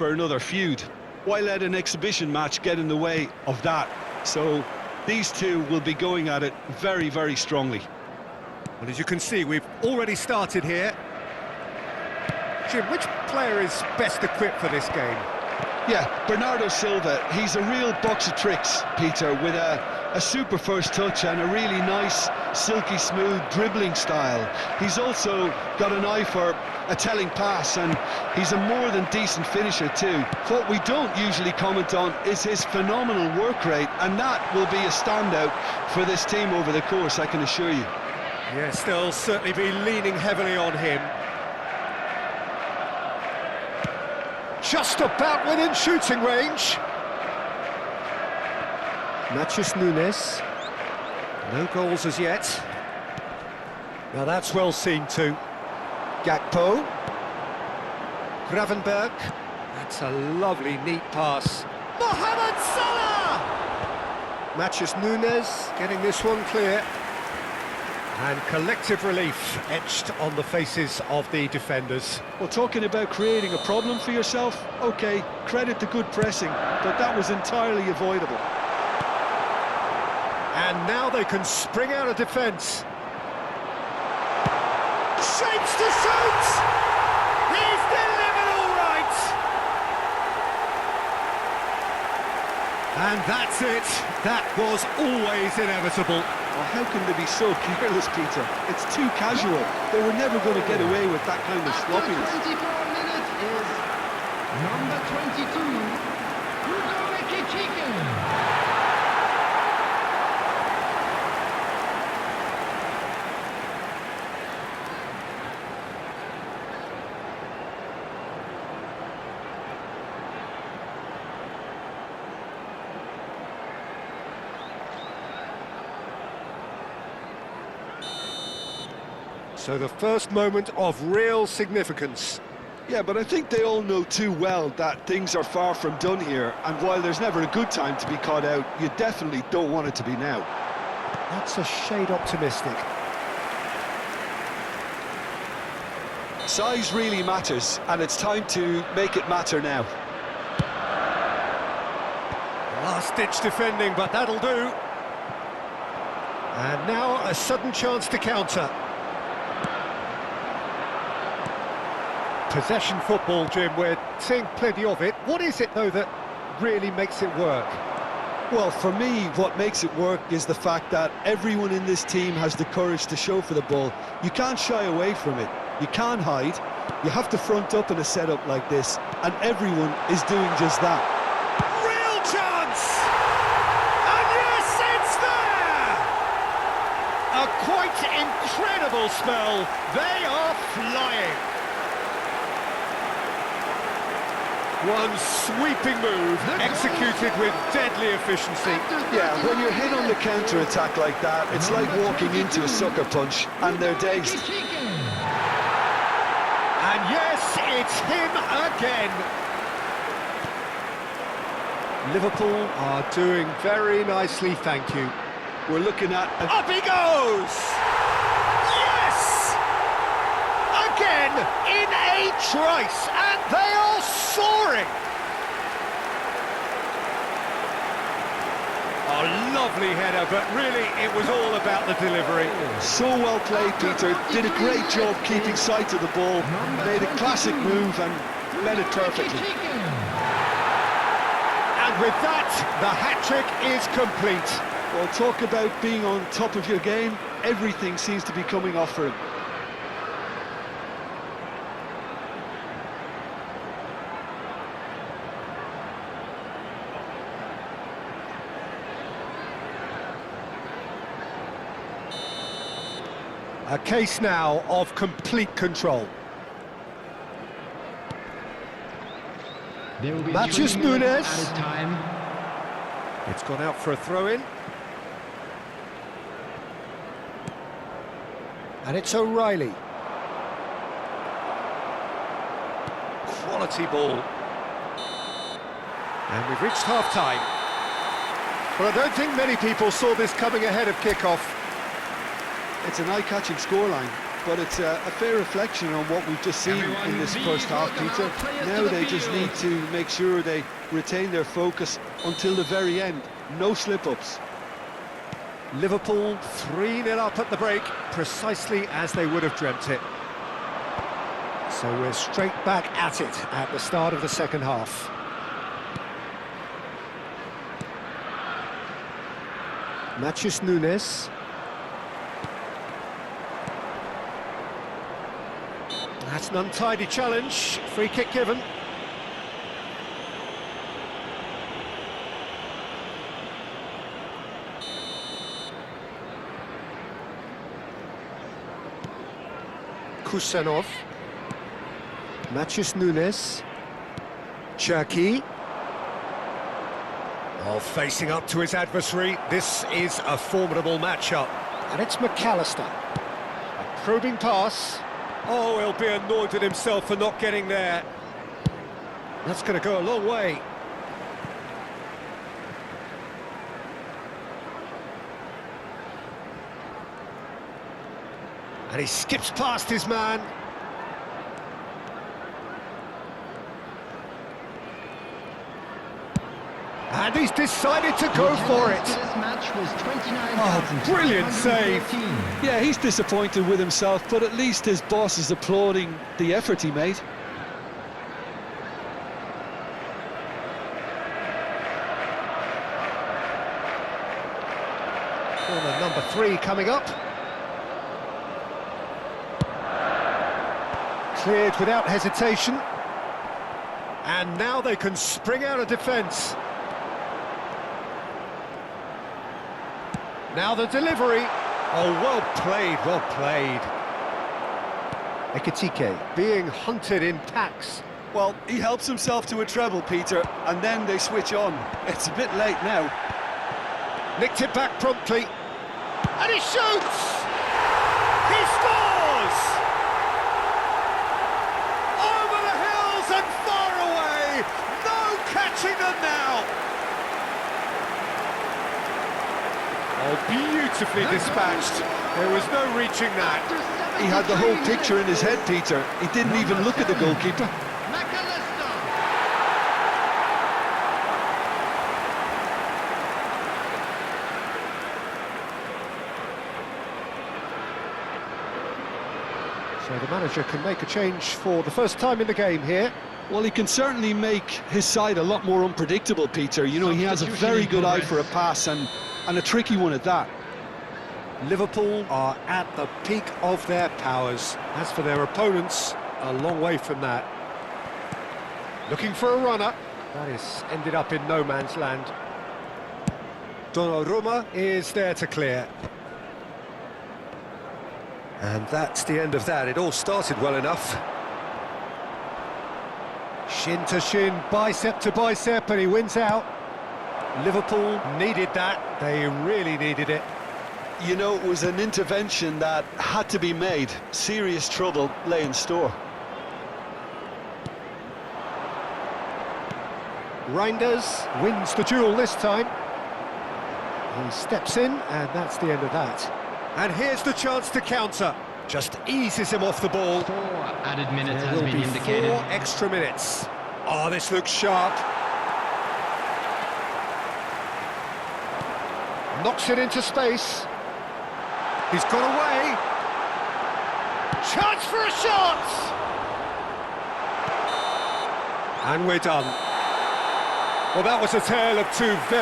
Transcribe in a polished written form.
for another feud. Why let an exhibition match get in the way of that? So these two will be going at it very, very strongly. Well, as you can see, we've already started here. Jim, which player is best equipped for this game? Yeah, Bernardo Silva. He's a real box of tricks, Peter, with a super first touch and a really nice, silky smooth dribbling style. He's also got an eye for a telling pass, and he's a more than decent finisher too. What we don't usually comment on is his phenomenal work rate, and that will be a standout for this team over the course, I can assure you. Yes, they'll certainly be leaning heavily on him. Just about within shooting range. Matheus Nunes. No goals as yet. Now that's well seen too. Gakpo. Gravenberg. That's a lovely, neat pass. Mohamed Salah! Matheus Nunes getting this one clear. And collective relief etched on the faces of the defenders. Well, talking about creating a problem for yourself, OK, credit to good pressing, but that was entirely avoidable. And now they can spring out of defence. Shapes to shoot! He's delivered all right! And that's it. That was always inevitable. Well, how can they be so careless, Peter? It's too casual. They were never going to get away with that kind of sloppiness. After 24 minutes is number 22, So the first moment of real significance. Yeah, but I think they all know too well that things are far from done here, and while there's never a good time to be caught out, you definitely don't want it to be now. That's a shade optimistic. Size really matters, and it's time to make it matter now. Last-ditch defending, but that'll do. And now a sudden chance to counter. Possession football, Jim, we're seeing plenty of it. What is it, though, that really makes it work? Well, for me, what makes it work is the fact that everyone in this team has the courage to show for the ball. You can't shy away from it. You can't hide. You have to front up in a setup like this, and everyone is doing just that. Real chance! And yes, it's there! A quite incredible spell. They are flying. One sweeping move, executed with deadly efficiency. Yeah, when you're hit on the counter-attack like that, it's like walking into a sucker punch, and they're dazed. And yes, it's him again. Liverpool are doing very nicely, thank you. We're looking at... Up he goes! Yes! Again, in a trice, and they are soaring! A lovely header, but really it was all about the delivery. So well played, Peter. Did a great job keeping sight of the ball. Made a classic move and met it perfectly. And with that, the hat-trick is complete. Well, talk about being on top of your game. Everything seems to be coming off for him. A case now of complete control. Matheus Nunes. It's gone out for a throw-in. And it's O'Reilly. Quality ball. And we've reached half-time. But I don't think many people saw this coming ahead of kick-off. It's an eye-catching scoreline. but it's a fair reflection on what we've just seen in this first half, Peter. Now they just need to make sure they retain their focus until the very end. No slip-ups. Liverpool 3-0 up at the break, precisely as they would have dreamt it. So we're straight back at it at the start of the second half. Matheus Nunes. That's an untidy challenge. Free kick given. Kusanov. Matheus Nunes. Cherki. Oh, facing up to his adversary. This is a formidable matchup. And it's McAllister. A probing pass. Oh, he'll be annoyed at himself for not getting there. That's going to go a long way. And he skips past his man. And he's decided to go for it. This match was Oh, brilliant save. Yeah, he's disappointed with himself, but at least his boss is applauding the effort he made. Corner number 3 coming up. Cleared without hesitation. And now they can spring out of defence. Now the delivery. Oh, well played, well played. Ekitike being hunted in packs. Well, he helps himself to a treble, Peter, and then they switch on. It's a bit late now. Nicked it back promptly. And he shoots! He scores! Over the hills and far away! No catching them now! Oh, beautifully dispatched. There was no reaching that. He had the whole picture in his head, Peter. He didn't even look at the goalkeeper. So the manager can make a change for the first time in the game here. Well, he can certainly make his side a lot more unpredictable, Peter. You know, he has a very good eye for a pass and a tricky one at that. Liverpool are at the peak of their powers. As for their opponents, a long way from that. Looking for a runner. That is ended up in no man's land. Donnarumma is there to clear. And that's the end of that. It all started well enough. Shin to shin, bicep to bicep, and he wins out. Liverpool needed that. They really needed it. You know, it was an intervention that had to be made. Serious trouble lay in store. Reinders wins the duel this time. He steps in, and that's the end of that. And here's the chance to counter. Just eases him off the ball. 4 added minutes There has will been be indicated. 4 extra minutes. Oh, this looks sharp. Knocks it into space. He's got away. Chance for a shot! And we're done. Well, that was a tale of two very